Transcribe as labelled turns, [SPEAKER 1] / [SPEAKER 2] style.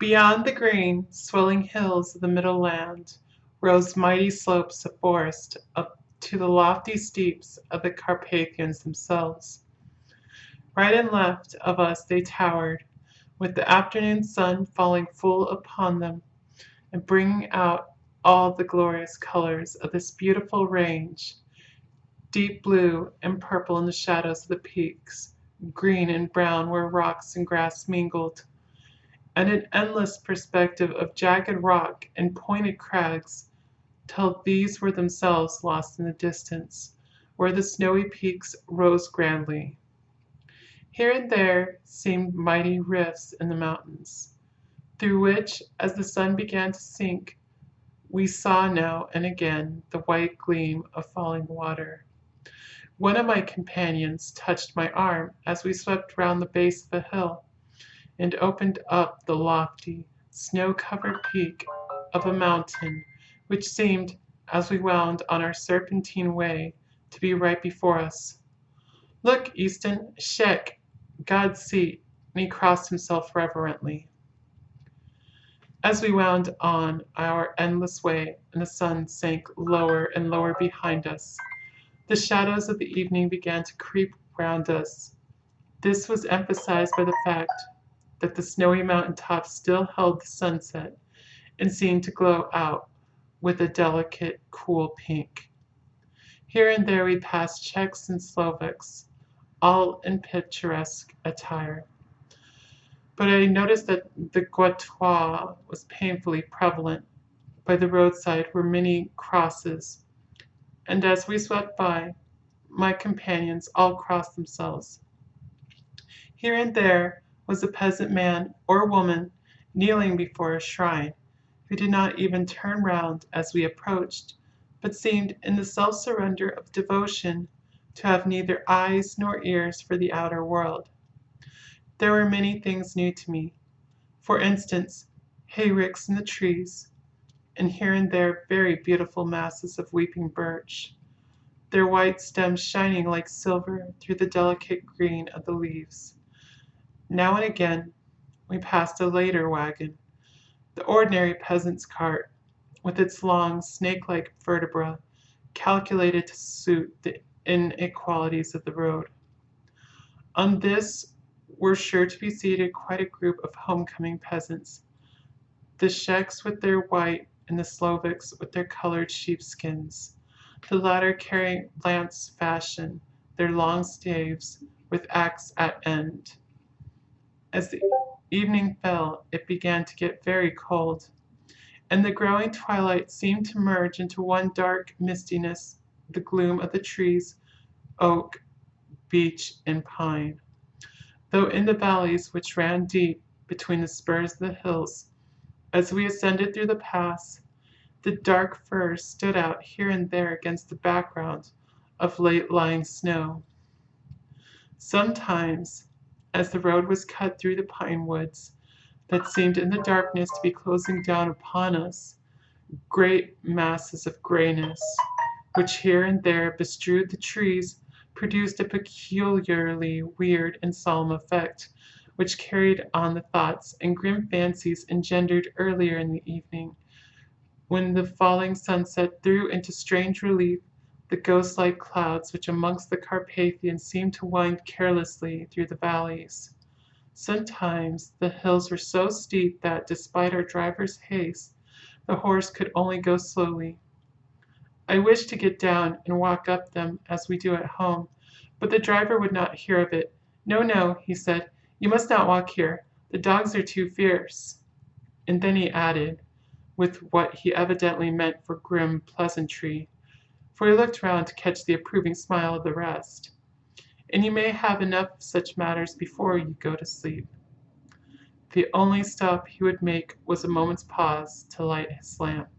[SPEAKER 1] Beyond the green, swelling hills of the middle land rose mighty slopes of forest up to the lofty steeps of the Carpathians themselves. Right and left of us they towered, with the afternoon sun falling full upon them and bringing out all the glorious colors of this beautiful range, deep blue and purple in the shadows of the peaks, green and brown where rocks and grass mingled, and an endless perspective of jagged rock and pointed crags till these were themselves lost in the distance, where the snowy peaks rose grandly. Here and there seemed mighty rifts in the mountains, through which, as the sun began to sink, we saw now and again the white gleam of falling water. One of my companions touched my arm as we swept round the base of a hill, and opened up the lofty, snow-covered peak of a mountain which seemed, as we wound on our serpentine way, to be right before us. "Look, Easton, Shek, God's seat," and he crossed himself reverently. As we wound on our endless way and the sun sank lower and lower behind us, the shadows of the evening began to creep round us. This was emphasized by the fact that the snowy mountain tops still held the sunset and seemed to glow out with a delicate, cool pink. Here and there we passed Czechs and Slovaks, all in picturesque attire. But I noticed that the Gautois was painfully prevalent. By the roadside were many crosses, and as we swept by, my companions all crossed themselves. Here and there was a peasant man or woman kneeling before a shrine, who did not even turn round as we approached, but seemed, in the self-surrender of devotion, to have neither eyes nor ears for the outer world. There were many things new to me. For instance, hayricks in the trees, and here and there very beautiful masses of weeping birch, their white stems shining like silver through the delicate green of the leaves. Now and again we passed a later wagon, the ordinary peasant's cart, with its long snake-like vertebra calculated to suit the inequalities of the road. On this were sure to be seated quite a group of homecoming peasants, the Czechs with their white and the Slovaks with their colored sheepskins, the latter carrying lance fashion, their long staves with axe at end. As the evening fell, it began to get very cold, and the growing twilight seemed to merge into one dark mistiness the gloom of the trees, oak, beech, and pine. Though in the valleys which ran deep between the spurs of the hills, as we ascended through the pass, the dark firs stood out here and there against the background of late-lying snow. Sometimes, as the road was cut through the pine woods that seemed in the darkness to be closing down upon us, great masses of grayness, which here and there bestrewed the trees, produced a peculiarly weird and solemn effect, which carried on the thoughts and grim fancies engendered earlier in the evening, when the falling sunset threw into strange relief the ghost-like clouds which amongst the Carpathians seemed to wind carelessly through the valleys. Sometimes the hills were so steep that, despite our driver's haste, the horse could only go slowly. I wished to get down and walk up them as we do at home, but the driver would not hear of it. "No, no," he said, "you must not walk here. The dogs are too fierce." And then he added, with what he evidently meant for grim pleasantry, for he looked round to catch the approving smile of the rest, "And you may have enough of such matters before you go to sleep." The only stop he would make was a moment's pause to light his lamp.